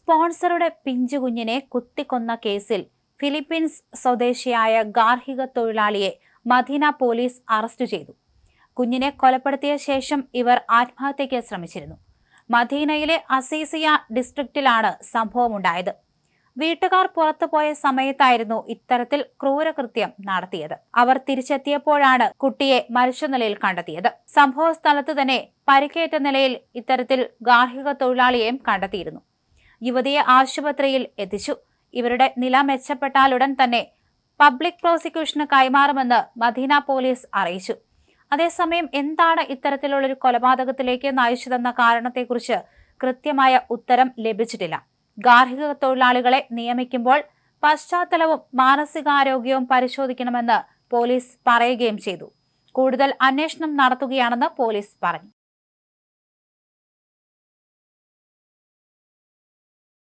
സ്പോൺസറുടെ പിഞ്ചുകുഞ്ഞിനെ കുത്തിക്കൊന്ന കേസിൽ ഫിലിപ്പീൻസ് സ്വദേശിയായ ഗാർഹിക തൊഴിലാളിയെ മദീന പോലീസ് അറസ്റ്റ് ചെയ്തു. കുഞ്ഞിനെ കൊലപ്പെടുത്തിയ ശേഷം ഇവർ ആത്മഹത്യയ്ക്ക് ശ്രമിച്ചിരുന്നു. മദീനയിലെ അസീസിയ ഡിസ്ട്രിക്റ്റിലാണ് സംഭവമുണ്ടായത്. വീട്ടുകാർ പുറത്തുപോയ സമയത്തായിരുന്നു ഇത്തരത്തിൽ ക്രൂരകൃത്യം നടത്തിയത്. അവർ തിരിച്ചെത്തിയപ്പോഴാണ് കുട്ടിയെ മരിച്ച നിലയിൽ കണ്ടെത്തിയത്. സംഭവ സ്ഥലത്ത് തന്നെ പരിക്കേറ്റ നിലയിൽ ഇത്തരത്തിൽ ഗാർഹിക തൊഴിലാളിയെയും കണ്ടെത്തിയിരുന്നു. യുവതിയെ ആശുപത്രിയിൽ എത്തിച്ചു. ഇവരുടെ നില മെച്ചപ്പെട്ടാലുടൻ തന്നെ പബ്ലിക് പ്രോസിക്യൂഷന് കൈമാറുമെന്ന് മദീന പോലീസ് അറിയിച്ചു. അതേസമയം എന്താണ് ഇത്തരത്തിലുള്ളൊരു കൊലപാതകത്തിലേക്ക് നയിച്ചതെന്ന കാരണത്തെക്കുറിച്ച് കൃത്യമായ ഉത്തരം ലഭിച്ചിട്ടില്ല. ഗാർഹിക തൊഴിലാളികളെ നിയമിക്കുമ്പോൾ പശ്ചാത്തലവും മാനസികാരോഗ്യവും പരിശോധിക്കണമെന്ന് പോലീസ് പറയുകയും ചെയ്തു. കൂടുതൽ അന്വേഷണം നടത്തുകയാണെന്ന് പോലീസ് പറഞ്ഞു.